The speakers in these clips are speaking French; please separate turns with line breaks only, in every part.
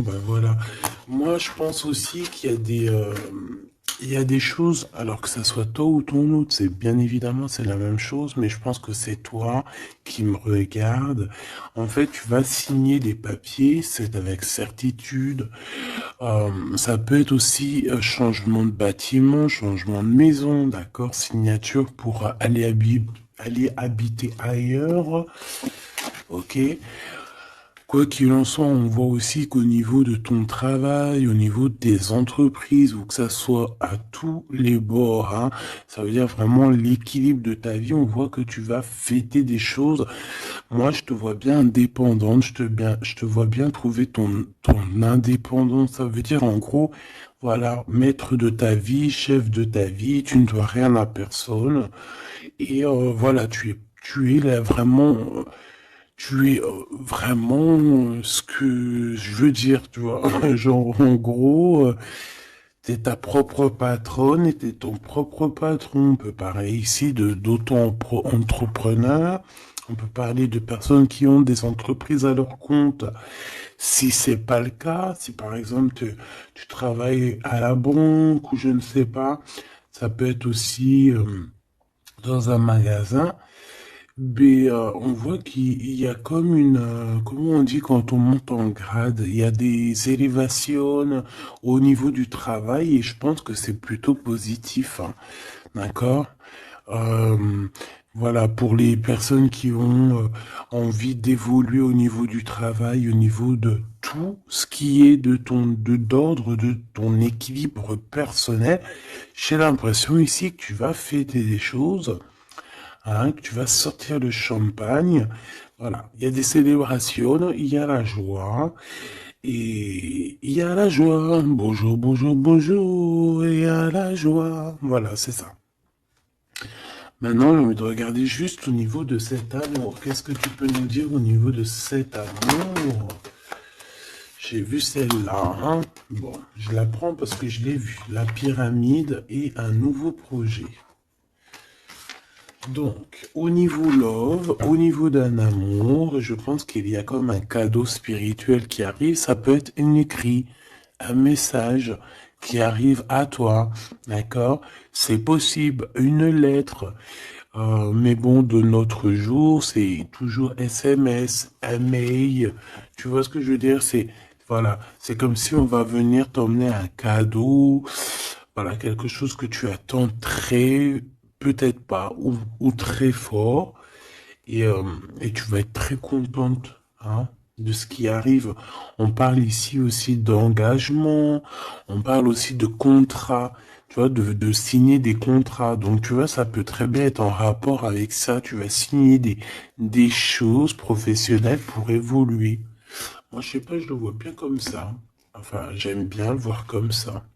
Ben voilà. Moi, je pense aussi qu'il y a il y a des choses, alors que ça soit toi ou ton autre, c'est bien évidemment, c'est la même chose, mais je pense que c'est toi qui me regarde. En fait, tu vas signer des papiers, c'est avec certitude. Ça peut être aussi changement de bâtiment, changement de maison, d'accord, signature pour aller habiter ailleurs, ok. Quoi qu'il en soit, on voit aussi qu'au niveau de ton travail, au niveau des entreprises, ou que ça soit à tous les bords, hein, ça veut dire vraiment l'équilibre de ta vie, on voit que tu vas fêter des choses. Moi, je te vois bien indépendante, je te vois bien trouver ton indépendance. Ça veut dire, en gros, voilà, maître de ta vie, chef de ta vie, tu ne dois rien à personne. Et voilà, tu es là vraiment. Tu es vraiment ce que je veux dire, tu vois. Genre, en gros, t'es ta propre patronne et t'es ton propre patron. On peut parler ici de d'auto-entrepreneurs. On peut parler de personnes qui ont des entreprises à leur compte. Si c'est pas le cas, si par exemple tu travailles à la banque ou je ne sais pas, ça peut être aussi dans un magasin. Mais on voit qu'il y a comme comment on dit quand on monte en grade, il y a des élévations au niveau du travail et je pense que c'est plutôt positif, hein, d'accord? Euh, voilà, pour les personnes qui ont envie d'évoluer au niveau du travail, au niveau de tout ce qui est d'ordre de ton équilibre personnel, j'ai l'impression ici que tu vas fêter des choses, hein, que tu vas sortir le champagne. Voilà, il y a des célébrations, il y a la joie, et il y a la joie. Bonjour, bonjour, bonjour, et il y a la joie. Voilà, c'est ça. Maintenant, j'ai envie de regarder juste au niveau de cet amour. Qu'est-ce que tu peux nous dire au niveau de cet amour? J'ai vu celle-là, hein. Bon, je la prends parce que je l'ai vue. La pyramide et un nouveau projet. Donc, au niveau love, au niveau d'un amour, je pense qu'il y a comme un cadeau spirituel qui arrive. Ça peut être un écrit, un message qui arrive à toi, d'accord? C'est possible, une lettre. Mais bon, de notre jour, c'est toujours SMS, un mail. Tu vois ce que je veux dire? Voilà, c'est comme si on va venir t'emmener un cadeau. Voilà, quelque chose que tu attends très, peut-être pas, ou très fort. Et, euh, et tu vas être très contente, hein, de ce qui arrive. On parle ici aussi d'engagement, on parle aussi de contrat, tu vois, de signer des contrats. Donc, tu vois, ça peut très bien être en rapport avec ça. Tu vas signer des choses professionnelles pour évoluer. Moi, je sais pas, je le vois bien comme ça. Enfin, j'aime bien le voir comme ça.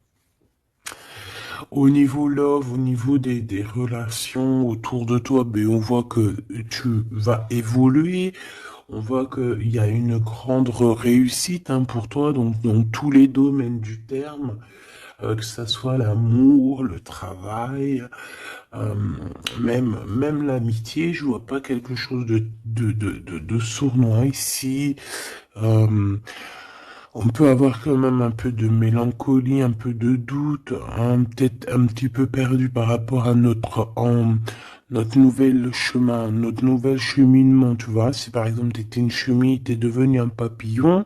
Au niveau love, au niveau des relations autour de toi, ben, on voit que tu vas évoluer. On voit qu'il y a une grande réussite, hein, pour toi, donc dans tous les domaines du terme, que ça soit l'amour, le travail, euh, même l'amitié. Je vois pas quelque chose de sournois ici. Euh, on peut avoir quand même un peu de mélancolie, un peu de doute, hein, peut-être un petit peu perdu par rapport à notre nouvel chemin, notre nouvel cheminement, tu vois. Si par exemple tu étais une chenille, t'es devenu un papillon,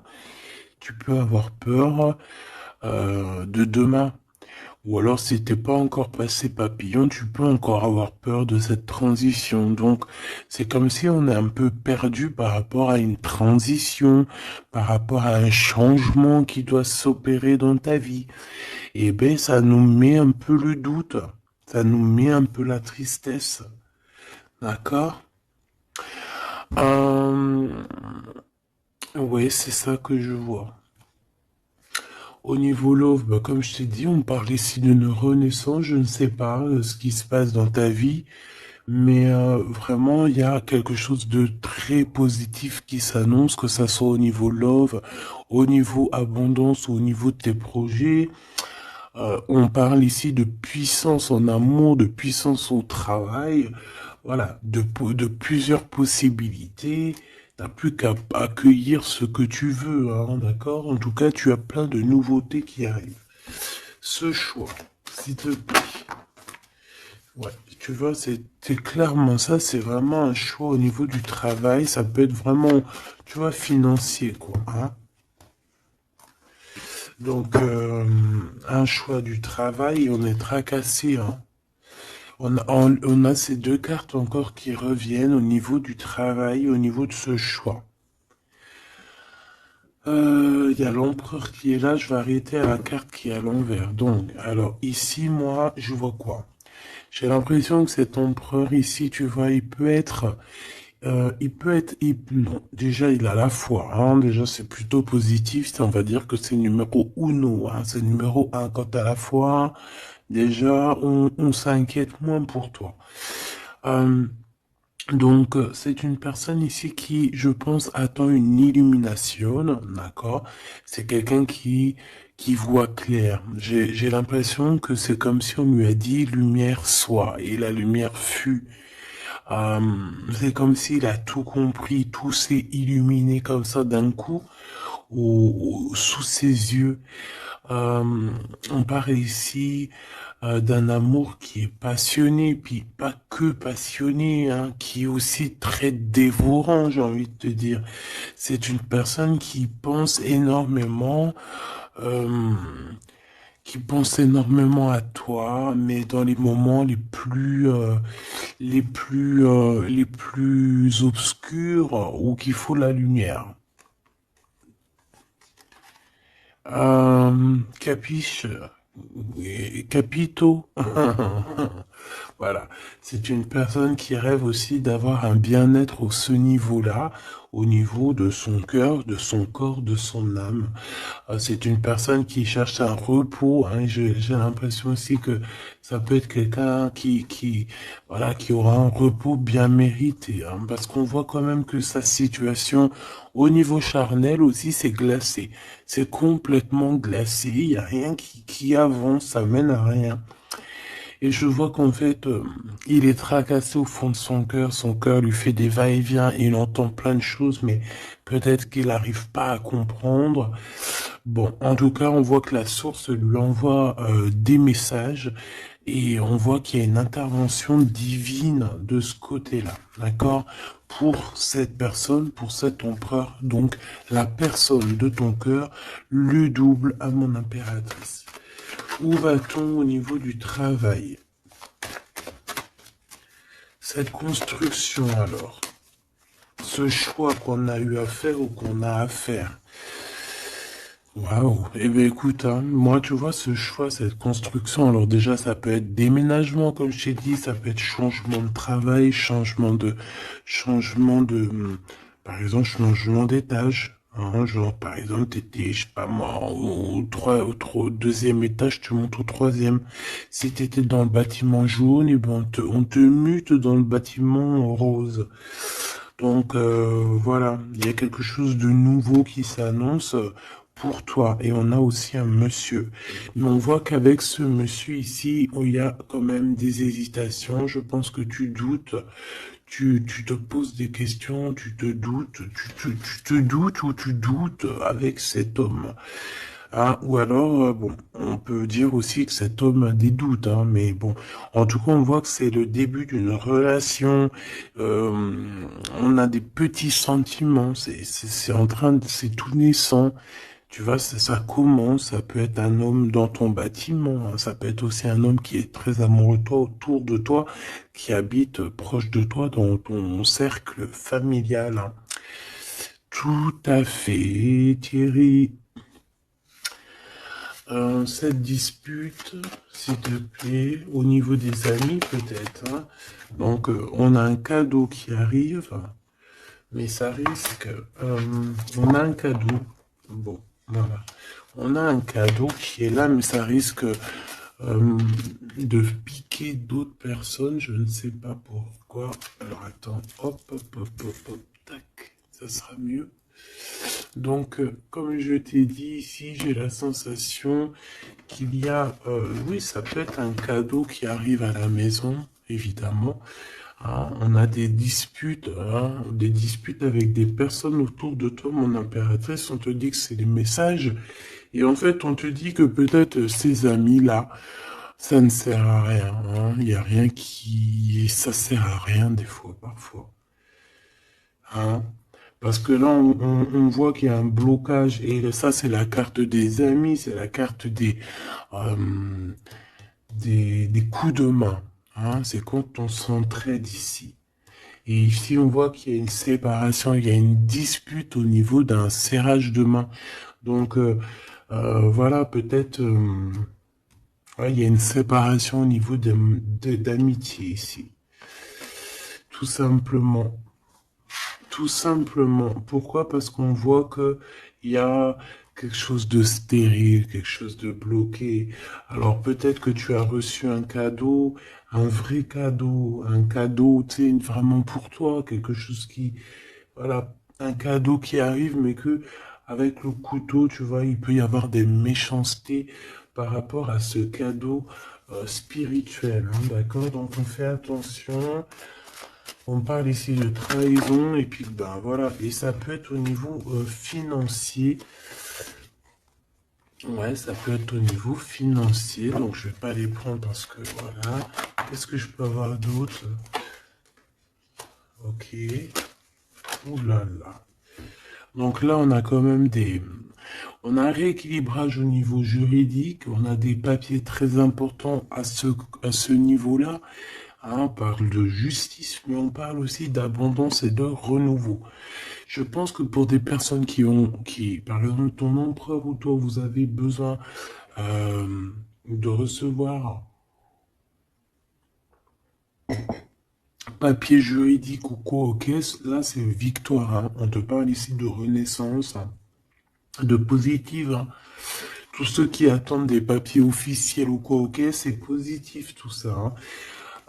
tu peux avoir peur de demain. Ou alors, si t'es pas encore passé papillon, tu peux encore avoir peur de cette transition. Donc, c'est comme si on est un peu perdu par rapport à une transition, par rapport à un changement qui doit s'opérer dans ta vie. Et ben, ça nous met un peu le doute. Ça nous met un peu la tristesse. D'accord? Euh, ouais, c'est ça que je vois. Au niveau love, bah, comme je t'ai dit, on parle ici d'une renaissance. Je ne sais pas ce qui se passe dans ta vie. Mais vraiment, il y a quelque chose de très positif qui s'annonce, que ça soit au niveau love, au niveau abondance ou au niveau de tes projets. On parle ici de puissance en amour, de puissance au travail, voilà, de plusieurs possibilités. T'as plus qu'à accueillir ce que tu veux, hein, d'accord? En tout cas, tu as plein de nouveautés qui arrivent. Ce choix, s'il te plaît. Ouais, tu vois, c'est clairement ça, c'est vraiment un choix au niveau du travail. Ça peut être vraiment, tu vois, financier, quoi, hein. Donc, un choix du travail, on est tracassé, hein. On a ces deux cartes encore qui reviennent au niveau du travail, au niveau de ce choix. Il y a l'empereur qui est là, je vais arrêter à la carte qui est à l'envers. Donc, alors ici, moi, je vois quoi? J'ai l'impression que cet empereur ici, tu vois, non, déjà, il a la foi, hein, déjà, c'est plutôt positif, on va dire que c'est numéro uno, hein, c'est numéro un. Quand t'as la foi, déjà, on s'inquiète moins pour toi. Euh, donc, c'est une personne ici qui, je pense, attend une illumination, d'accord? C'est quelqu'un qui voit clair. J'ai l'impression que c'est comme si on lui a dit lumière soit, et la lumière fut. Euh, c'est comme s'il a tout compris, tout s'est illuminé comme ça d'un coup, sous ses yeux. Euh, on parle ici d'un amour qui est passionné, puis pas que passionné, hein, qui est aussi très dévorant, j'ai envie de te dire. C'est une personne euh, qui pense énormément à toi, mais dans les moments les plus obscurs où qu'il faut la lumière. Capiche, capito. Voilà, c'est une personne qui rêve aussi d'avoir un bien-être au ce niveau-là, au niveau de son cœur, de son corps, de son âme. C'est une personne qui cherche un repos, hein. J'ai l'impression aussi que ça peut être quelqu'un voilà, qui aura un repos bien mérité, hein, parce qu'on voit quand même que sa situation au niveau charnel aussi, c'est glacé. C'est complètement glacé. Il n'y a rien qui avance, ça mène à rien. Et je vois qu'en fait, il est tracassé au fond de son cœur lui fait des va-et-vient, il entend plein de choses, mais peut-être qu'il n'arrive pas à comprendre. Bon, en tout cas, on voit que la source lui envoie des messages et on voit qu'il y a une intervention divine de ce côté-là, d'accord? Pour cette personne, pour cet empereur, donc la personne de ton cœur, le double à mon impératrice. Où va-t-on au niveau du travail? Cette construction alors, ce choix qu'on a eu à faire ou qu'on a à faire. Waouh, eh bien écoute, hein, moi tu vois ce choix, cette construction, alors déjà ça peut être déménagement comme je t'ai dit, ça peut être changement de travail, changement de, par exemple changement d'étage, hein, genre par exemple t'étais, je sais pas moi, au deuxième étage, tu montes au troisième. Si t'étais dans le bâtiment jaune, et ben on te mute dans le bâtiment rose. Donc voilà, il y a quelque chose de nouveau qui s'annonce pour toi. Et on a aussi un monsieur. Mais on voit qu'avec ce monsieur ici, il y a quand même des hésitations. Je pense que tu doutes, tu te poses des questions, tu te doutes, tu te doutes ou tu doutes avec cet homme. Ah, ou alors, bon, on peut dire aussi que cet homme a des doutes, hein, mais bon, en tout cas, on voit que c'est le début d'une relation. euh, on a des petits sentiments, c'est en train de, c'est tout naissant. Tu vois, ça commence, ça peut être un homme dans ton bâtiment, hein, ça peut être aussi un homme qui est très amoureux de toi, autour de toi, qui habite proche de toi dans ton cercle familial, hein. Tout à fait, Thierry. Cette dispute, s'il te plaît, au niveau des amis peut-être, hein. Donc, on a un cadeau qui arrive, mais ça risque. On a un cadeau. Bon, voilà. On a un cadeau qui est là, mais ça risque de piquer d'autres personnes. Je ne sais pas pourquoi. Alors, attends. Hop, hop, hop, hop, hop. Tac. Ça sera mieux. Donc, comme je t'ai dit ici, j'ai la sensation qu'il y a, oui, ça peut être un cadeau qui arrive à la maison, évidemment, Hein, on a des disputes avec des personnes autour de toi, mon impératrice. On te dit que c'est des messages. Et en fait, on te dit que peut-être ces amis-là, ça ne sert à rien. Hein. Il n'y a rien qui... Ça sert à rien des fois, parfois. Hein. Parce que là, on voit qu'il y a un blocage. Et ça, c'est la carte des amis, c'est la carte euh, des coups de main. Hein. C'est quand on s'entraide ici. Et ici, on voit qu'il y a une séparation, il y a une dispute au niveau d'un serrage de main. Donc, voilà, peut-être, ouais, il y a une séparation au niveau d'amitié ici. Tout simplement. Tout simplement. Pourquoi? Parce qu'on voit que il y a quelque chose de stérile, quelque chose de bloqué. Alors peut-être que tu as reçu un cadeau, un vrai cadeau, un cadeau, tu sais, vraiment pour toi, quelque chose qui, voilà, un cadeau qui arrive, mais que avec le couteau, tu vois, il peut y avoir des méchancetés par rapport à ce cadeau spirituel, hein, d'accord? Donc on fait attention. On parle ici de trahison et puis ben voilà, et ça peut être au niveau financier. Ouais, ça peut être au niveau financier, donc je vais pas les prendre parce que voilà. Qu'est-ce que je peux avoir d'autre? Ok. Ouh là là. Donc là, on a quand même on a un rééquilibrage au niveau juridique, on a des papiers très importants à ce niveau-là. Hein, on parle de justice, mais on parle aussi d'abondance et de renouveau. Je pense que pour des personnes par exemple, ton empereur ou toi, vous avez besoin de recevoir papier juridique ou quoi, ok, là c'est victoire. Hein. On te parle ici de renaissance, hein, de positive. Hein. Tous ceux qui attendent des papiers officiels ou quoi, ok, c'est positif tout ça. Hein.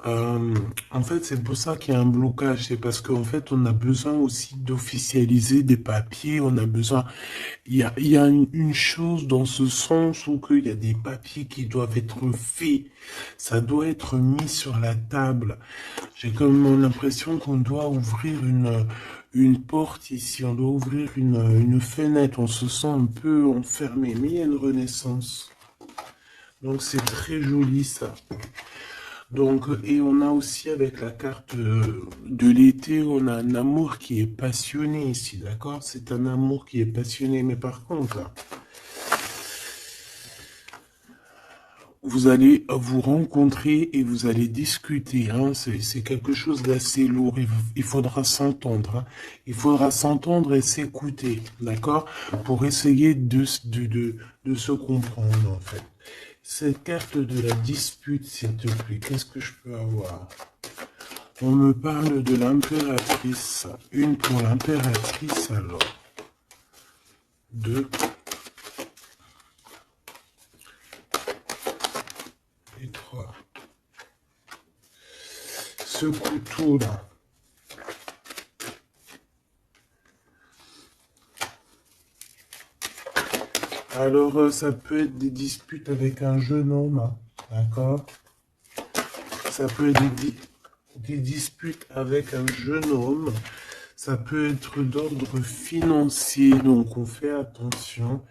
En fait, c'est pour ça qu'il y a un blocage. C'est parce qu'en fait, on a besoin aussi d'officialiser des papiers. On a besoin. Il y a une chose dans ce sens où qu'il y a des papiers qui doivent être faits. Ça doit être mis sur la table. J'ai comme l'impression qu'on doit ouvrir une porte ici. On doit ouvrir une fenêtre. On se sent un peu enfermé. Mais il y a une renaissance. Donc, c'est très joli ça. Donc, et on a aussi avec la carte de l'été, on a un amour qui est passionné ici, d'accord? C'est un amour qui est passionné, mais par contre, là, vous allez vous rencontrer et vous allez discuter, hein? C'est quelque chose d'assez lourd, il faudra s'entendre, hein? Il faudra s'entendre et s'écouter, d'accord? Pour essayer de se comprendre, en fait. Cette carte de la dispute, s'il te plaît, qu'est-ce que je peux avoir? On me parle de l'impératrice. Une pour l'impératrice, alors. Deux. Et trois. Ce couteau-là. Alors, ça peut être des disputes avec un jeune homme, hein, d'accord? Ça peut être des disputes avec un jeune homme. Ça peut être d'ordre financier, donc on fait attention.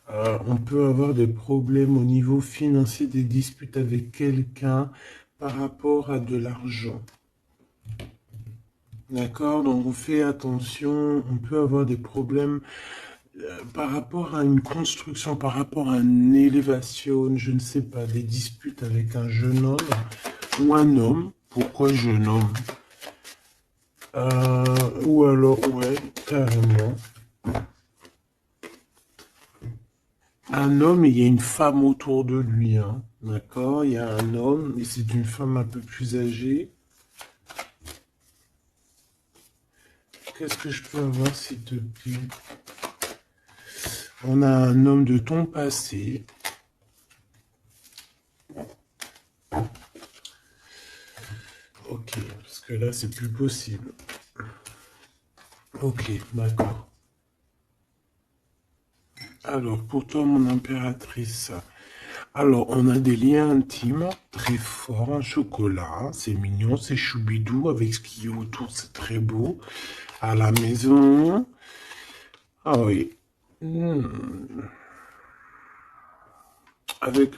On peut avoir des problèmes au niveau financier, des disputes avec quelqu'un par rapport à de l'argent. D'accord? Donc on fait attention, on peut avoir des problèmes par rapport à une construction, par rapport à une élévation, je ne sais pas, des disputes avec un jeune homme ou un homme. Pourquoi jeune homme? Ou alors, ouais, carrément. Un homme et il y a une femme autour de lui. Hein. D'accord? Il y a un homme et c'est une femme un peu plus âgée. Qu'est-ce que je peux avoir, s'il te plaît? On a un homme de ton passé. Ok, parce que là, c'est plus possible. Ok, d'accord. Alors, pour toi, mon impératrice, Alors, on a des liens intimes très forts en chocolat. C'est mignon, c'est choubidou avec ce qui est autour, c'est très beau. À la maison. Ah oui. Avec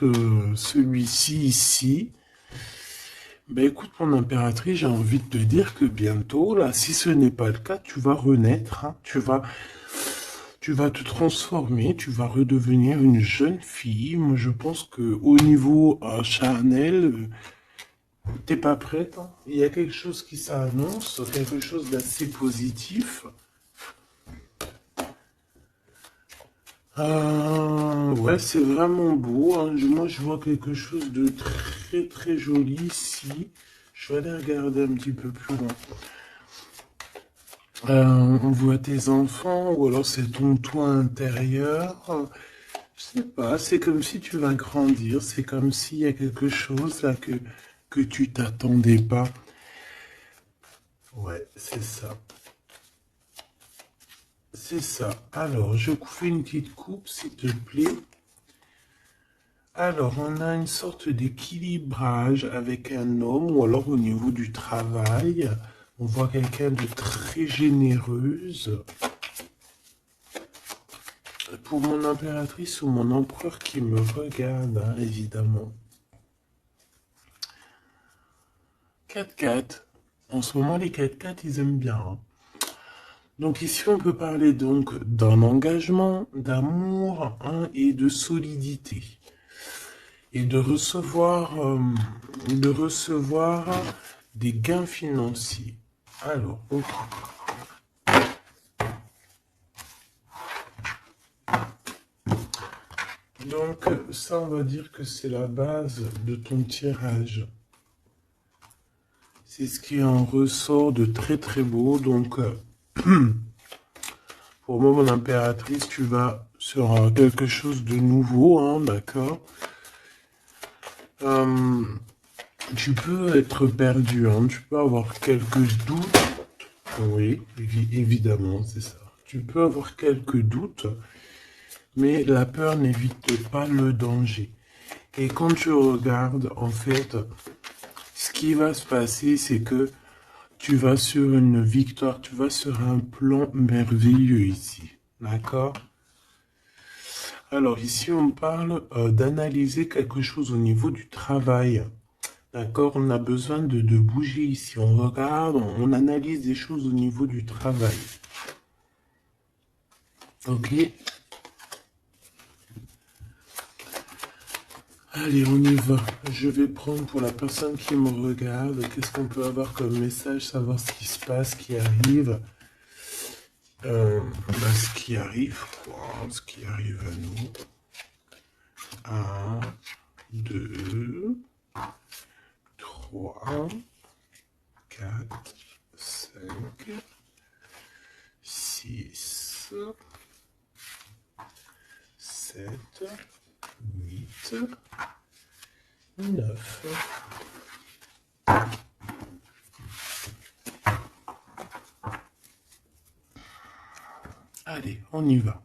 celui-ci ici. Ben écoute, mon impératrice, j'ai envie de te dire que bientôt, là, si ce n'est pas le cas, tu vas renaître, hein. Tu vas te transformer, tu vas redevenir une jeune fille. Moi, je pense que au niveau charnel, t'es pas prête, hein. Il y a quelque chose qui s'annonce, quelque chose d'assez positif. Ouais, c'est vraiment beau, hein. Moi, je vois quelque chose de très très joli ici. Je vais aller regarder un petit peu plus loin. On voit tes enfants, ou alors c'est ton toit intérieur. Je sais pas, c'est comme si tu vas grandir, c'est comme s'il y a quelque chose là que tu t'attendais pas. Ouais, c'est ça. C'est ça. Alors, je fais une petite coupe, s'il te plaît. Alors, on a une sorte d'équilibrage avec un homme, ou alors au niveau du travail. On voit quelqu'un de très généreuse. Pour mon impératrice ou mon empereur qui me regarde, hein, évidemment. 4x4. En ce moment, les 4x4, ils aiment bien, hein. Donc ici, on peut parler donc d'un engagement, d'amour, hein, et de solidité. Et de recevoir des gains financiers. Alors, ok. Donc, ça, on va dire que c'est la base de ton tirage. C'est ce qui en ressort de très très beau. Donc, pour moi, mon impératrice, tu vas sur quelque chose de nouveau, hein, d'accord. Tu peux être perdu, hein, tu peux avoir quelques doutes. Oui, évidemment, c'est ça. Tu peux avoir quelques doutes, mais la peur n'évite pas le danger. Et quand tu regardes, en fait, ce qui va se passer, c'est que tu vas sur une victoire, tu vas sur un plan merveilleux ici. D'accord? Alors ici, on parle d'analyser quelque chose au niveau du travail. D'accord? On a besoin de bouger ici. On regarde, on analyse des choses au niveau du travail. Ok? Allez, on y va. Je vais prendre pour la personne qui me regarde. Qu'est-ce qu'on peut avoir comme message? Savoir ce qui se passe, ce qui arrive. Ce qui arrive, quoi. Ce qui arrive à nous. 1, 2, 3, 4, 5, 6, 7, 8, 9. Allez, on y va.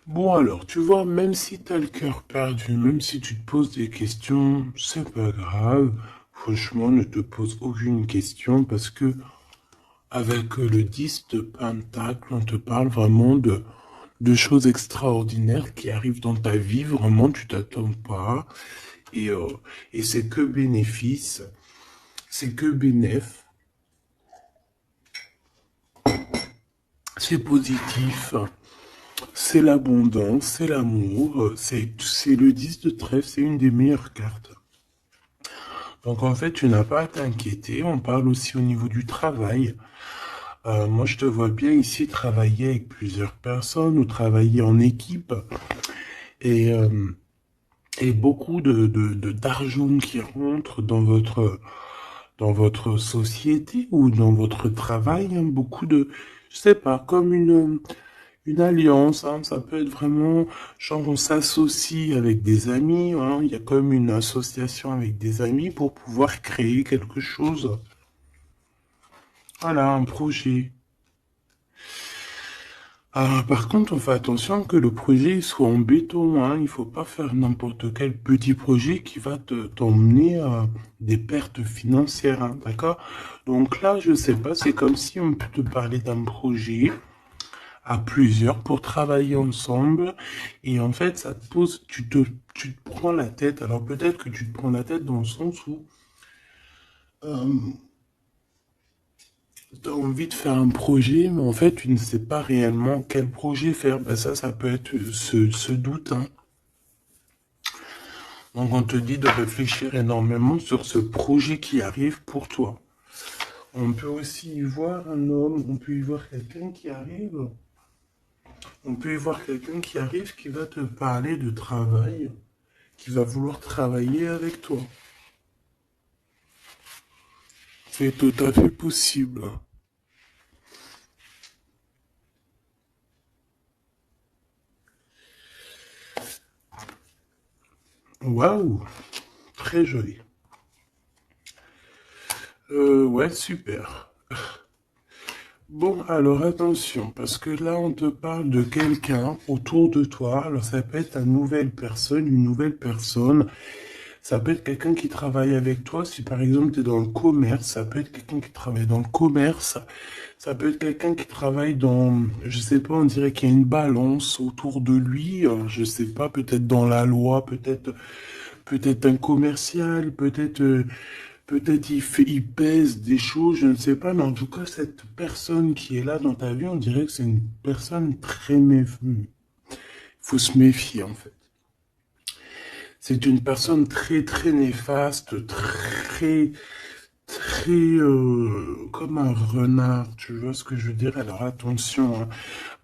Bon alors, tu vois, même si tu as le cœur perdu, même si tu te poses des questions, c'est pas grave. Franchement, ne te pose aucune question parce que avec le 10 de Pentacle, on te parle vraiment de choses extraordinaires qui arrivent dans ta vie. Vraiment, tu t'attends pas. Et c'est que bénéfice. C'est que bénéf. C'est positif. C'est l'abondance, c'est l'amour, c'est le 10 de trèfle, c'est une des meilleures cartes. Donc en fait, tu n'as pas à t'inquiéter. On parle aussi au niveau du travail. Moi, je te vois bien ici travailler avec plusieurs personnes ou travailler en équipe. Et, euh, et beaucoup d'argent qui rentre dans votre société ou dans votre travail. Hein. Beaucoup de, je sais pas, comme une alliance, hein. Ça peut être vraiment, genre on s'associe avec des amis, hein. Il y a comme une association avec des amis pour pouvoir créer quelque chose. Voilà, un projet. Ah, par contre, on fait attention que le projet soit en béton, hein. Il faut pas faire n'importe quel petit projet qui va t'emmener à des pertes financières, hein, d'accord? Donc là, je sais pas, c'est comme si on peut te parler d'un projet à plusieurs pour travailler ensemble. Et en fait, ça te pose, tu te prends la tête. Alors peut-être que tu te prends la tête dans le sens où euh, tu as envie de faire un projet, mais en fait, tu ne sais pas réellement quel projet faire. Ben ça peut être ce doute, hein. Donc on te dit de réfléchir énormément sur ce projet qui arrive pour toi. On peut aussi y voir un homme, on peut y voir quelqu'un qui arrive. On peut y voir quelqu'un qui arrive qui va te parler de travail, qui va vouloir travailler avec toi. C'est tout à fait possible. Waouh, très joli. Ouais, super. Bon, alors attention, parce que là, on te parle de quelqu'un autour de toi. Alors, ça peut être une nouvelle personne. Ça peut être quelqu'un qui travaille avec toi. Si par exemple, tu es dans le commerce, ça peut être quelqu'un qui travaille dans le commerce. Ça peut être quelqu'un qui travaille dans, je sais pas, on dirait qu'il y a une balance autour de lui. Je sais pas, peut-être dans la loi, peut-être un commercial, peut-être il pèse des choses, je ne sais pas, mais en tout cas, cette personne qui est là dans ta vie, on dirait que c'est une personne très méfiante. Il faut se méfier, en fait. C'est une personne très, très néfaste, comme un renard, tu vois ce que je veux dire? Alors attention, hein.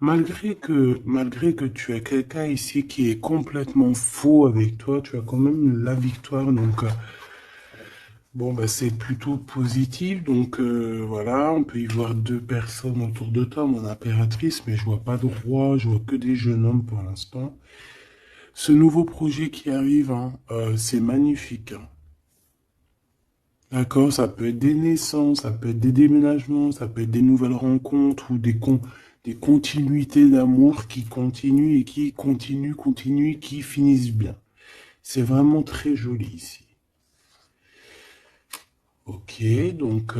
Malgré que tu as quelqu'un ici qui est complètement faux avec toi, tu as quand même la victoire, donc bon, bah, c'est plutôt positif. Donc voilà, on peut y voir deux personnes autour de toi, mon impératrice, mais je vois pas de roi, je vois que des jeunes hommes pour l'instant. Ce nouveau projet qui arrive, hein, c'est magnifique, hein. D'accord, ça peut être des naissances, ça peut être des déménagements, ça peut être des nouvelles rencontres ou des continuités d'amour qui continuent et qui continuent et qui finissent bien. C'est vraiment très joli ici. Ok, donc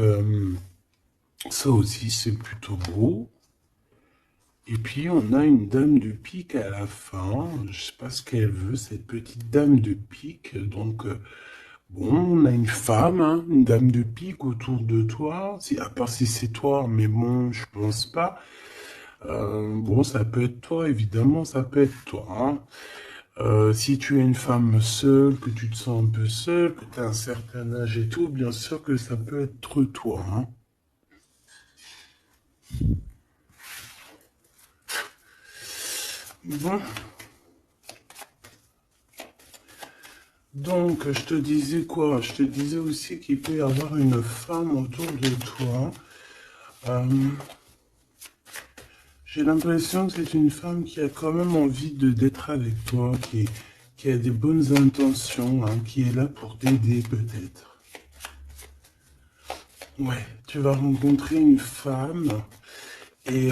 ça aussi c'est plutôt beau. Et puis on a une dame de pique à la fin. Je sais pas ce qu'elle veut, cette petite dame de pique. Donc bon, on a une femme, hein, une dame de pique autour de toi. Si, à part si c'est toi, mais bon, je pense pas. Bon, ça peut être toi, évidemment, ça peut être toi, hein. Si tu es une femme seule, que tu te sens un peu seule, que tu as un certain âge et tout, bien sûr que ça peut être toi, hein. Bon, donc je te disais quoi? Je te disais aussi qu'il peut y avoir une femme autour de toi. Euh, j'ai l'impression que c'est une femme qui a quand même envie d'être avec toi, qui a des bonnes intentions, hein, qui est là pour t'aider peut-être. Ouais, tu vas rencontrer une femme et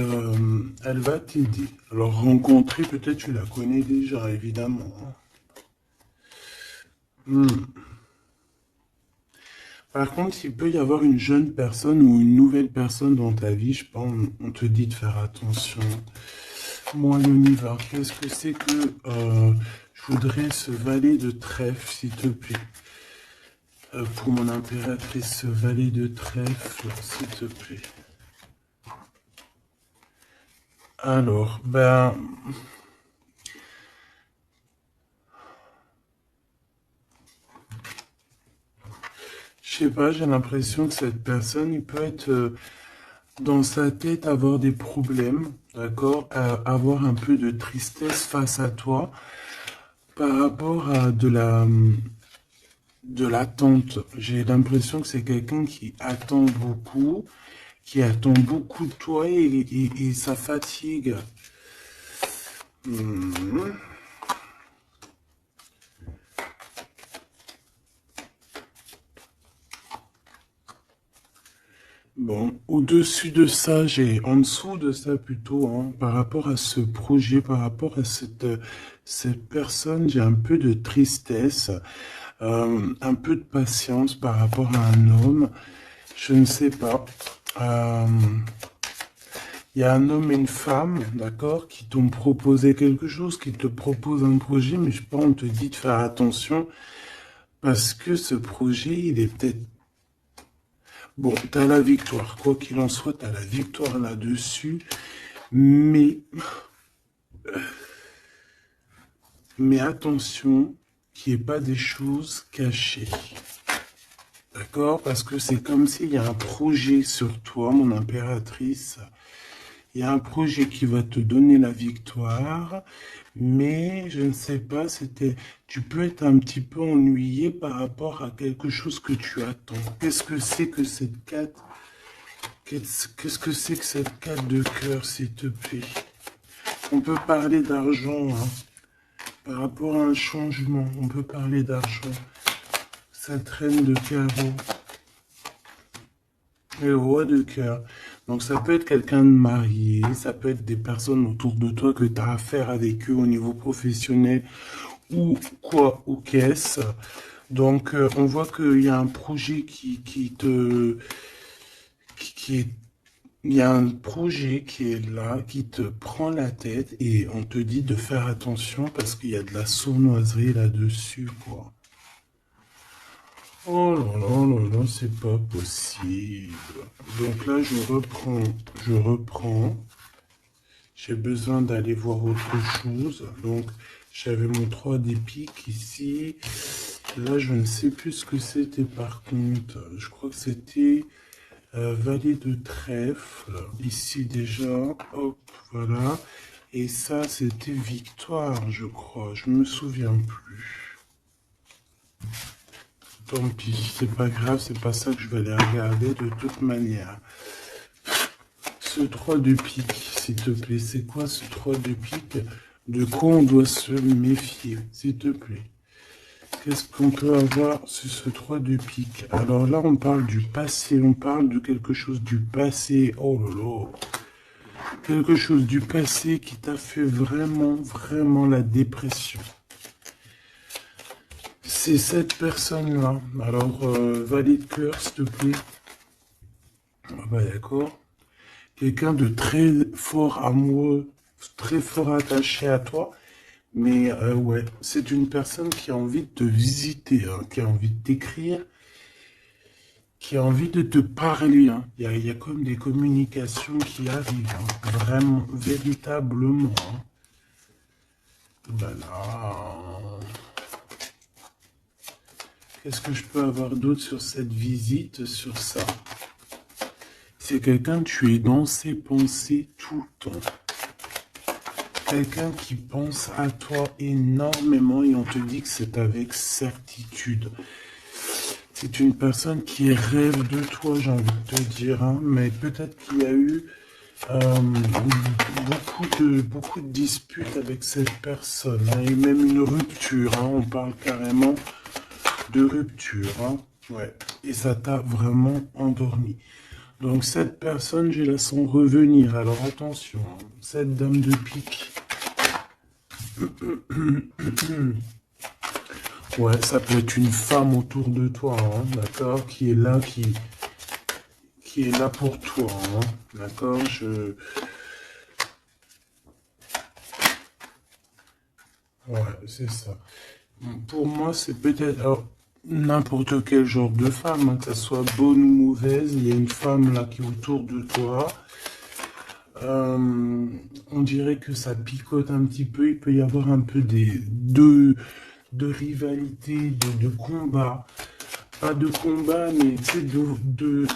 elle va t'aider. Alors rencontrer, peut-être tu la connais déjà, évidemment, hein. Hmm. Par contre, il peut y avoir une jeune personne ou une nouvelle personne dans ta vie, je pense, on te dit de faire attention. Moi, l'univers, qu'est-ce que c'est que je voudrais ce valet de trèfle, s'il te plaît. Pour mon impératrice, ce valet de trèfle, s'il te plaît. Alors, ben, je sais pas, j'ai l'impression que cette personne, il peut être dans sa tête avoir des problèmes, d'accord, avoir un peu de tristesse face à toi par rapport à de l'attente. J'ai l'impression que c'est quelqu'un qui attend beaucoup, qui attend beaucoup de toi et ça fatigue. Mhm. Bon, Au-dessus de ça, en dessous de ça plutôt, hein, par rapport à ce projet, par rapport à cette personne, j'ai un peu de tristesse, un peu de patience par rapport à un homme. Je ne sais pas. Euh, Il y a un homme et une femme, d'accord, qui t'ont proposé quelque chose, qui te proposent un projet, mais je sais pas, on te dit de faire attention parce que ce projet, il est peut-être... Bon, t'as la victoire, quoi qu'il en soit, t'as la victoire là-dessus, mais... Mais attention qu'il n'y ait pas des choses cachées. D'accord? Parce que c'est comme s'il y a un projet sur toi, mon impératrice. Il y a un projet qui va te donner la victoire, mais je ne sais pas, tu peux être un petit peu ennuyé par rapport à quelque chose que tu attends. Qu'est-ce que c'est que cette carte? Qu'est-ce que c'est que cette carte de cœur, s'il te plaît? On peut parler d'argent, hein. Par rapport à un changement, on peut parler d'argent. Cette reine de carreau. Et le roi de cœur. Donc ça peut être quelqu'un de marié, ça peut être des personnes autour de toi que tu as affaire avec eux au niveau professionnel ou quoi, ou qu'est-ce. Donc on voit qu'il y a un projet il y a un projet qui est là, qui te prend la tête et on te dit de faire attention parce qu'il y a de la sournoiserie là-dessus, quoi. Oh là là là là, c'est pas possible. Donc là, je reprends. J'ai besoin d'aller voir autre chose. Donc, j'avais mon 3 des piques ici. Là, je ne sais plus ce que c'était par contre. Je crois que c'était valet de trèfle. Ici déjà, hop, voilà. Et ça, c'était victoire, je crois. Je me souviens plus. Tant pis, c'est pas grave, c'est pas ça que je vais aller regarder de toute manière. Ce 3 de pique, s'il te plaît, c'est quoi ce 3 de pique? De quoi on doit se méfier, s'il te plaît? Qu'est-ce qu'on peut avoir sur ce 3 de pique? Alors là, on parle du passé, on parle de quelque chose du passé. Oh là là! Quelque chose du passé qui t'a fait vraiment, vraiment la dépression. C'est cette personne-là. Alors, valet de cœur, s'il te plaît. Ah bah d'accord. Quelqu'un de très fort amoureux, très fort attaché à toi. Mais ouais, c'est une personne qui a envie de te visiter, hein, qui a envie de t'écrire, qui a envie de te parler. Hein. Il y a comme des communications qui arrivent, hein, vraiment, véritablement. Hein. Voilà. Qu'est-ce que je peux avoir d'autre sur cette visite, sur ça? C'est quelqu'un, tu es dans ses pensées tout le temps. Quelqu'un qui pense à toi énormément et on te dit que c'est avec certitude. C'est une personne qui rêve de toi, j'ai envie de te dire, hein, mais peut-être qu'il y a eu beaucoup de disputes avec cette personne, hein, et même une rupture, hein, on parle carrément de rupture, hein, ouais, et ça t'a vraiment endormi. Donc cette personne, je la sens revenir, alors attention, hein, cette dame de pique. Ouais, ça peut être une femme autour de toi, hein, d'accord, qui est là, qui est là pour toi, hein, d'accord, ouais, c'est ça. Pour moi, c'est peut-être alors, n'importe quel genre de femme, hein, que ça soit bonne ou mauvaise, il y a une femme là qui est autour de toi. On dirait que ça picote un petit peu, il peut y avoir un peu de rivalité, de combat. Pas de combat, mais tu sais,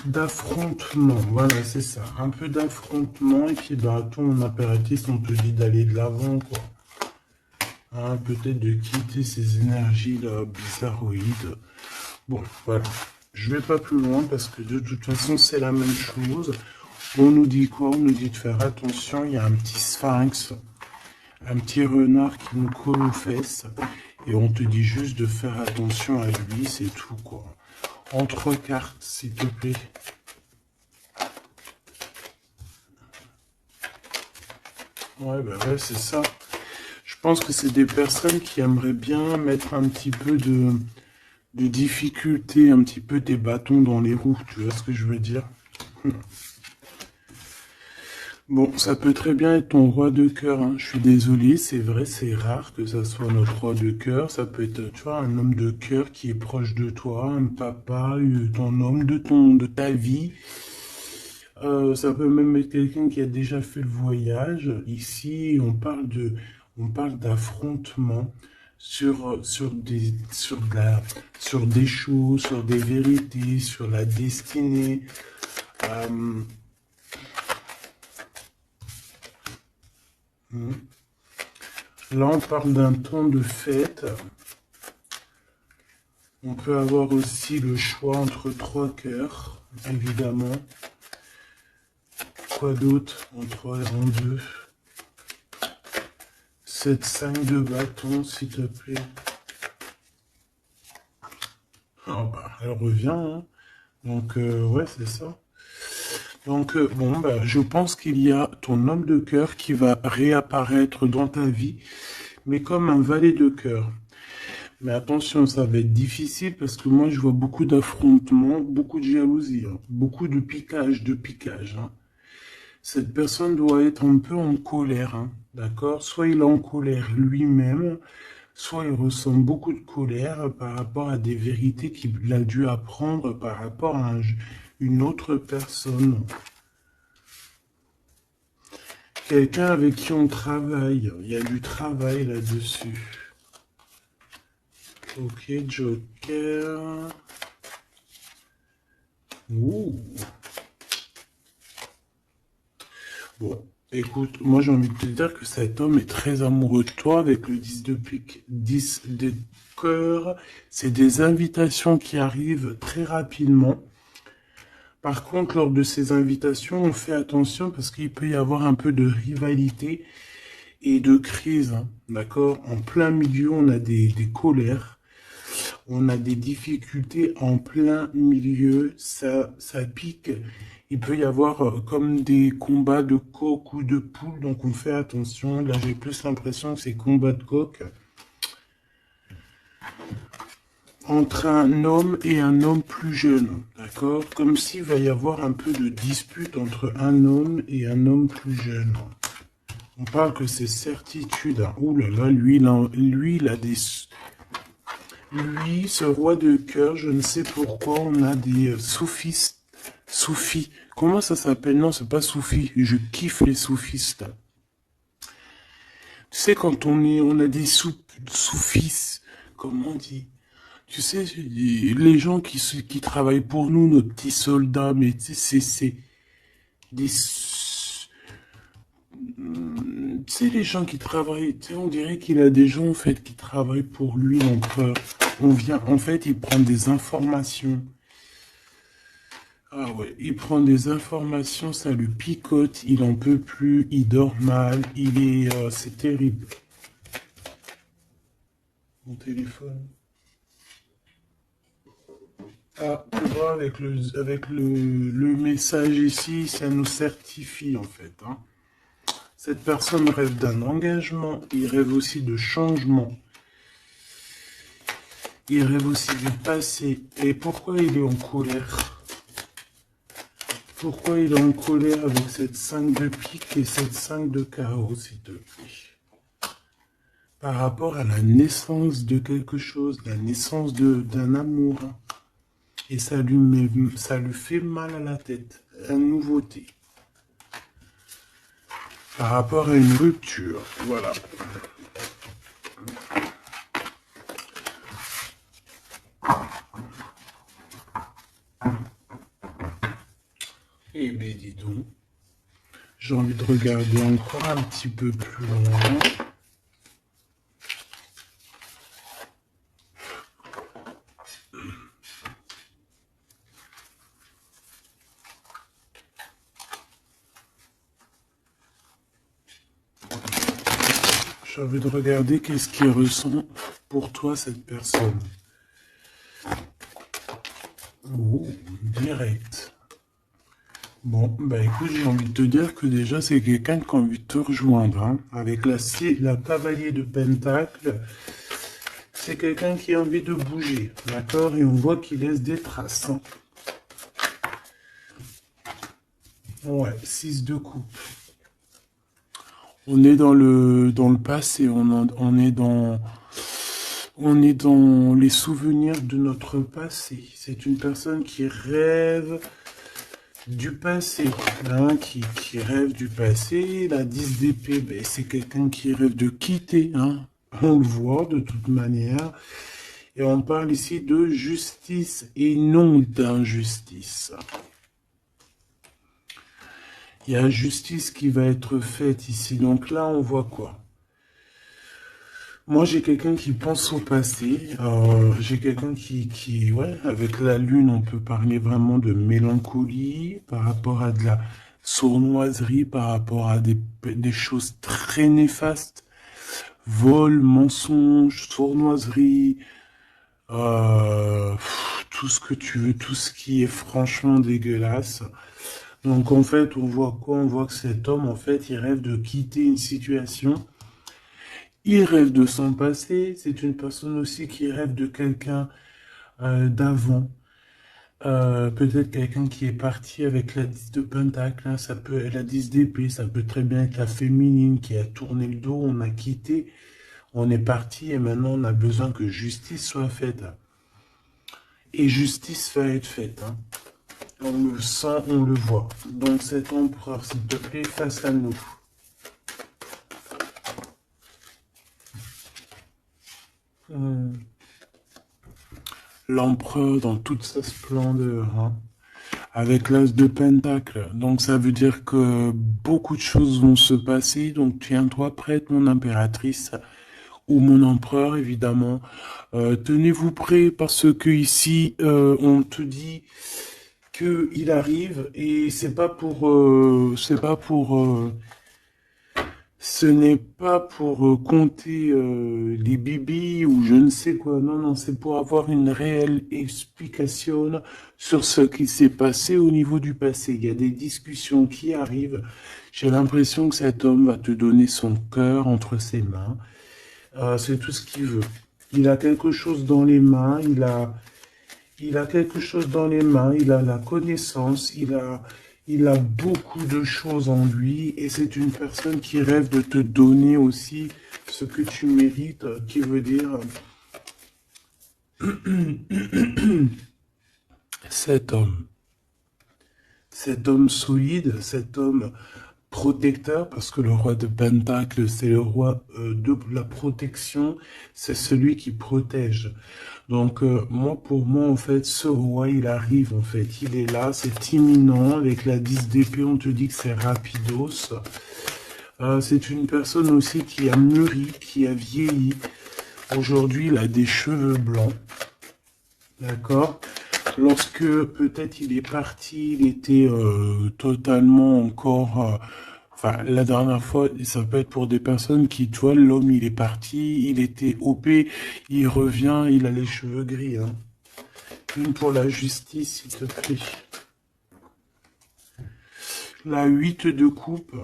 d'affrontement. Voilà, c'est ça. Un peu d'affrontement. Et puis, bah, ton impératrice, on te dit d'aller de l'avant, quoi. Hein, peut-être de quitter ces énergies-là bizarroïdes. Bon, voilà. Je vais pas plus loin parce que de toute façon, c'est la même chose. On nous dit quoi? On nous dit de faire attention. Il y a un petit sphinx, un petit renard qui nous colle aux fesses. Et on te dit juste de faire attention à lui, c'est tout, quoi. En 3 cartes, s'il te plaît. Ouais, bah ouais, c'est ça. Je pense que c'est des personnes qui aimeraient bien mettre un petit peu de difficulté, un petit peu des bâtons dans les roues, tu vois ce que je veux dire? Bon, ça peut très bien être ton roi de cœur, hein. Je suis désolé, c'est vrai, c'est rare que ça soit notre roi de cœur. Ça peut être, tu vois, un homme de cœur qui est proche de toi, un papa, ton homme de ta vie. Ça peut même être quelqu'un qui a déjà fait le voyage. Ici, on parle d'affrontement sur des choses, sur des vérités, sur la destinée. Euh, Là, on parle d'un temps de fête. On peut avoir aussi le choix entre trois cœurs, évidemment. Quoi d'autre en trois et en deux? Cette 5 de bâton, s'il te plaît. Oh, bah, elle revient, hein. Donc, ouais, c'est ça. Donc, bon, bah, je pense qu'il y a ton homme de cœur qui va réapparaître dans ta vie, mais comme un valet de cœur. Mais attention, ça va être difficile parce que moi, je vois beaucoup d'affrontements, beaucoup de jalousie, hein, beaucoup de piquage, hein. Cette personne doit être un peu en colère, hein, d'accord? Soit il est en colère lui-même, soit il ressent beaucoup de colère par rapport à des vérités qu'il a dû apprendre par rapport à une autre personne. Quelqu'un avec qui on travaille. Il y a du travail là-dessus. Ok, Joker. Ouh. Bon, écoute, moi j'ai envie de te dire que cet homme est très amoureux de toi avec le 10 de pique, 10 de cœur. C'est des invitations qui arrivent très rapidement. Par contre, lors de ces invitations, on fait attention parce qu'il peut y avoir un peu de rivalité et de crise, hein, d'accord? En plein milieu, on a des colères, on a des difficultés en plein milieu, ça pique. Il peut y avoir comme des combats de coq ou de poule, donc on fait attention. Là, j'ai plus l'impression que c'est combat de coq entre un homme et un homme plus jeune, d'accord? Comme s'il va y avoir un peu de dispute entre un homme et un homme plus jeune. On parle que c'est certitude, hein. Ouh là là, il a des... Lui, ce roi de cœur, je ne sais pourquoi, on a des soufistes. Soufis. Comment ça s'appelle? Non, c'est pas soufi. Je kiffe les soufistes. Tu sais, quand on a des soufis, comment on dit? Tu sais, les gens qui travaillent pour nous, nos petits soldats, mais tu sais, c'est des... Tu sais, les gens qui travaillent, tu sais, on dirait qu'il a des gens, en fait, qui travaillent pour lui, donc on vient, en fait, il prend des informations. Ah ouais, il prend des informations, ça lui picote, il en peut plus, il dort mal, c'est terrible. Mon téléphone. Ah, tu vois, avec le message ici, ça nous certifie, en fait, hein. Cette personne rêve d'un engagement, il rêve aussi de changement, il rêve aussi du passé. Et pourquoi il est en colère? Pourquoi il est en colère avec cette 5 de pique et cette 5 de carreau, s'il te plaît? Par rapport à la naissance de quelque chose, la naissance d'un amour. Et ça lui fait mal à la tête. Une nouveauté. Par rapport à une rupture. Voilà. Eh bien, dis donc. J'ai envie de regarder encore un petit peu plus loin. J'ai envie de regarder qu'est-ce qui ressent pour toi cette personne. Oh, direct. Bon, bah écoute, j'ai envie de te dire que déjà, c'est quelqu'un qui a envie de te rejoindre, hein. Avec la cavalier de Pentacle, c'est quelqu'un qui a envie de bouger, d'accord? Et on voit qu'il laisse des traces, hein. Ouais, 6 de coupe. On est dans le passé, on est dans les souvenirs de notre passé. C'est une personne qui rêve du passé, hein, qui rêve du passé. La 10 d'épée, ben, c'est quelqu'un qui rêve de quitter, hein. On le voit de toute manière. Et on parle ici de justice et non d'injustice. Il y a justice qui va être faite ici. Donc là, on voit quoi? Moi, j'ai quelqu'un qui pense au passé. J'ai quelqu'un ouais, avec la lune, on peut parler vraiment de mélancolie par rapport à de la sournoiserie, par rapport à des choses très néfastes. Vol, mensonge, sournoiserie, tout ce que tu veux, tout ce qui est franchement dégueulasse. Donc, en fait, on voit quoi? On voit que cet homme, en fait, il rêve de quitter une situation. Il rêve de son passé, c'est une personne aussi qui rêve de quelqu'un d'avant. Peut-être quelqu'un qui est parti avec la 10 de Pentacle, hein, ça peut être la 10 d'épée, ça peut très bien être la féminine qui a tourné le dos, on a quitté, on est parti et maintenant on a besoin que justice soit faite. Et justice va être faite, hein. On le sent, on le voit. Donc cet empereur, s'il te plaît, face à nous. L'empereur dans toute sa splendeur, hein, avec l'as de Pentacle. Donc ça veut dire que beaucoup de choses vont se passer. Donc tiens-toi prête, mon impératrice, ou mon empereur, évidemment. Tenez-vous prêts parce que ici, on te dit que il arrive et ce n'est pas pour compter les bibis ou je ne sais quoi. Non, non, c'est pour avoir une réelle explication sur ce qui s'est passé au niveau du passé. Il y a des discussions qui arrivent. J'ai l'impression que cet homme va te donner son cœur entre ses mains. C'est tout ce qu'il veut. Il a quelque chose dans les mains. Il a quelque chose dans les mains, il a la connaissance, il a beaucoup de choses en lui et c'est une personne qui rêve de te donner aussi ce que tu mérites, qui veut dire cet homme. Cet homme solide, cet homme protecteur, parce que le roi de Pentacle, c'est le roi de la protection, c'est celui qui protège. Donc, moi, pour moi, en fait, ce roi, il arrive, en fait, il est là, c'est imminent, avec la 10 d'épée, on te dit que c'est rapidos. C'est une personne aussi qui a mûri, qui a vieilli. Aujourd'hui, il a des cheveux blancs, d'accord? Lorsque peut-être il est parti, il était totalement encore... enfin, la dernière fois, ça peut être pour des personnes qui, tu vois, l'homme, il est parti, il était OP, il revient, il a les cheveux gris, hein. Une pour la justice, s'il te plaît. La 8 de coupe.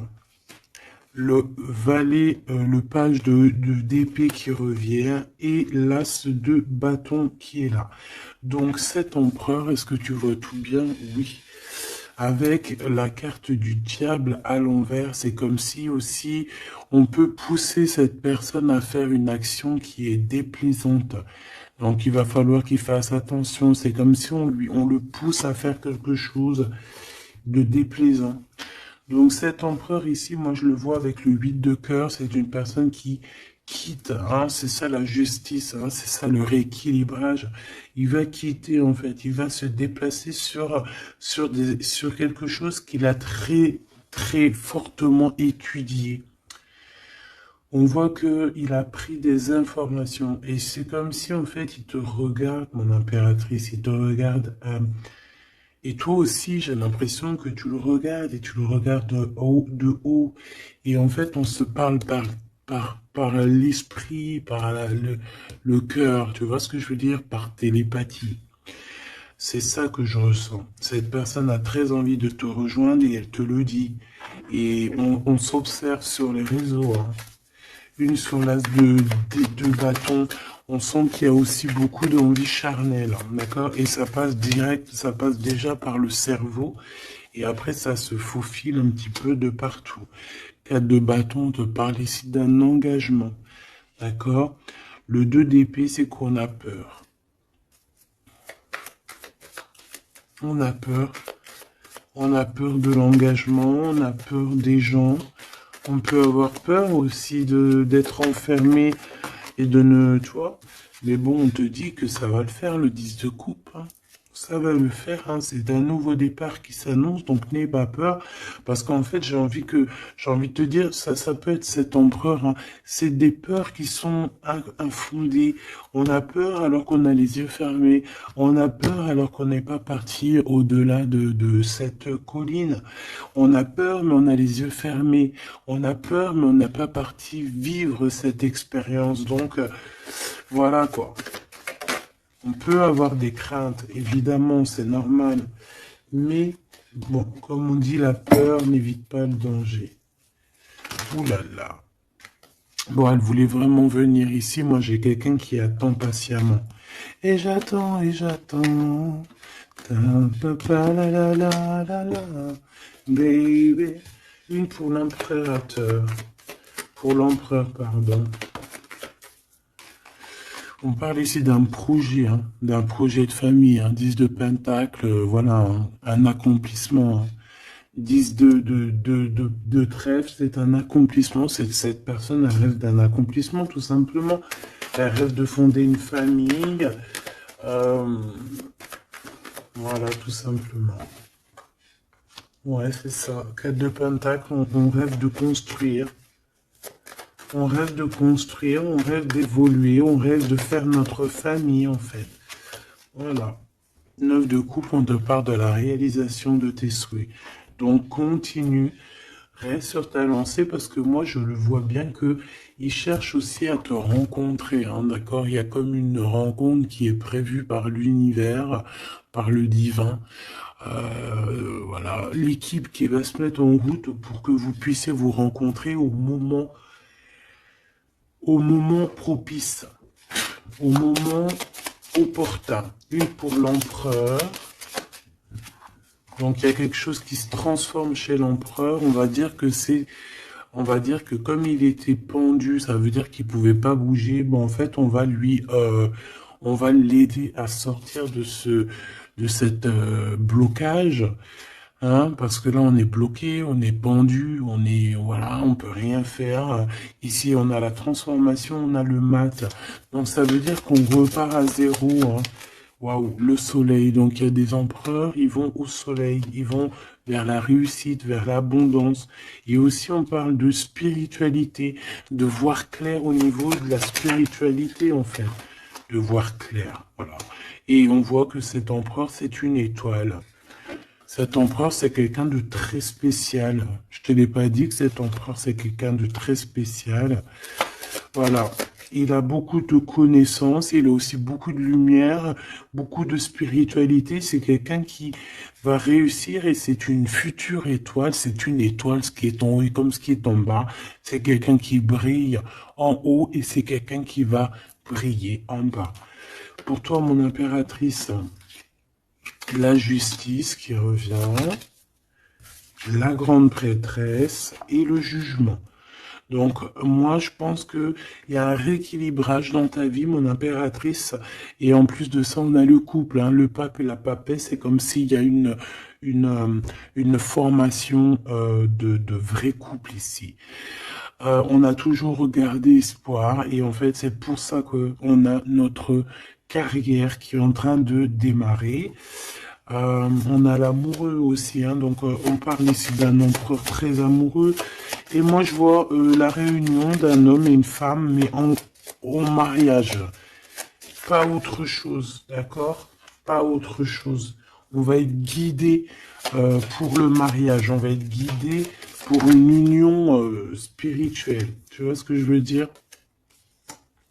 Le valet, le page d'épée qui revient et l'as de bâton qui est là. Donc cet empereur, est-ce que tu vois tout bien? Oui. Avec la carte du diable à l'envers, c'est comme si aussi on peut pousser cette personne à faire une action qui est déplaisante. Donc il va falloir qu'il fasse attention. C'est comme si on le pousse à faire quelque chose de déplaisant. Donc cet empereur ici, moi je le vois avec le 8 de cœur, c'est une personne qui quitte, hein, c'est ça la justice, hein, c'est ça le rééquilibrage. Il va quitter en fait, il va se déplacer sur quelque chose qu'il a très très fortement étudié. On voit que il a pris des informations et c'est comme si en fait il te regarde, mon impératrice, il te regarde. Et toi aussi, j'ai l'impression que tu le regardes et tu le regardes de haut. Et en fait, on se parle par l'esprit, le cœur. Tu vois ce que je veux dire? Par télépathie. C'est ça que je ressens. Cette personne a très envie de te rejoindre et elle te le dit. Et on s'observe sur les réseaux, hein. Une sur l'as des deux bâtons. On sent qu'il y a aussi beaucoup d'envie charnelle, hein, d'accord? Et ça passe direct, ça passe déjà par le cerveau. Et après, ça se faufile un petit peu de partout. 4 de bâton, on te parle ici d'un engagement, d'accord? Le 2 d'épée, c'est qu'on a peur. On a peur. On a peur de l'engagement, on a peur des gens. On peut avoir peur aussi d'être enfermé et de ne, tu vois. Mais bon, on te dit que ça va le faire, le 10 de coupe, hein. Ça va le faire, hein. C'est un nouveau départ qui s'annonce, donc n'aie pas peur. Parce qu'en fait, j'ai envie de te dire, ça peut être cet empereur, hein. C'est des peurs qui sont infondées. On a peur alors qu'on a les yeux fermés. On a peur alors qu'on n'est pas parti au-delà de cette colline. On a peur, mais on a les yeux fermés. On a peur, mais on n'a pas parti vivre cette expérience. Donc, voilà quoi. On peut avoir des craintes, évidemment, c'est normal. Mais, bon, comme on dit, la peur n'évite pas le danger. Ouh là là. Bon, elle voulait vraiment venir ici. Moi, j'ai quelqu'un qui attend patiemment. Et j'attends, et j'attends. Ta-pa-pa, la la la la la. Baby. Une pour l'impérateur. Pour l'empereur, pardon. On parle ici d'un projet, hein, d'un projet de famille, hein, 10 de pentacle, voilà, hein, un accomplissement, hein. 10 de trèfle, c'est un accomplissement. Cette personne, elle rêve d'un accomplissement, tout simplement. Elle rêve de fonder une famille. Voilà, tout simplement. Ouais, c'est ça. 4 de pentacle, on rêve de construire. On rêve de construire, on rêve d'évoluer, on rêve de faire notre famille, en fait. Voilà. 9 de coupe, on te parle de la réalisation de tes souhaits. Donc, continue, reste sur ta lancée, parce que moi, je le vois bien que il cherche aussi à te rencontrer, hein, d'accord? Il y a comme une rencontre qui est prévue par l'univers, par le divin. Voilà, l'équipe qui va se mettre en route pour que vous puissiez vous rencontrer au moment propice, au moment opportun. Une pour l'empereur. Donc il y a quelque chose qui se transforme chez l'empereur. On va dire que comme il était pendu, ça veut dire qu'il pouvait pas bouger. Bon, en fait, on va l'aider à sortir de cette blocage. Hein, parce que là, on est bloqué, on est pendu, voilà, on peut rien faire. Ici, on a la transformation, on a le mat. Donc, ça veut dire qu'on repart à zéro, hein. Waouh, le soleil. Donc, il y a des empereurs, ils vont au soleil, ils vont vers la réussite, vers l'abondance. Et aussi, on parle de spiritualité, de voir clair au niveau de la spiritualité, en fait. De voir clair, voilà. Et on voit que cet empereur, c'est une étoile. Cet empereur, c'est quelqu'un de très spécial. Je te l'ai pas dit que cet empereur, c'est quelqu'un de très spécial. Voilà. Il a beaucoup de connaissances, il a aussi beaucoup de lumière, beaucoup de spiritualité. C'est quelqu'un qui va réussir et c'est une future étoile. C'est une étoile, ce qui est en haut et comme ce qui est en bas. C'est quelqu'un qui brille en haut et c'est quelqu'un qui va briller en bas. Pour toi, mon impératrice, la justice qui revient, la grande prêtresse et le jugement. Donc, moi, je pense qu'il y a un rééquilibrage dans ta vie, mon impératrice. Et en plus de ça, on a le couple, hein, le pape et la papesse. C'est comme s'il y a une formation de vrai couple ici. On a toujours regardé espoir. Et en fait, c'est pour ça qu'on a notre carrière qui est en train de démarrer. On a l'amoureux aussi, hein, donc on parle ici d'un empereur très amoureux. Et moi, je vois la réunion d'un homme et une femme, mais au mariage. Pas autre chose, d'accord? Pas autre chose. On va être guidé pour le mariage. On va être guidé pour une union spirituelle. Tu vois ce que je veux dire?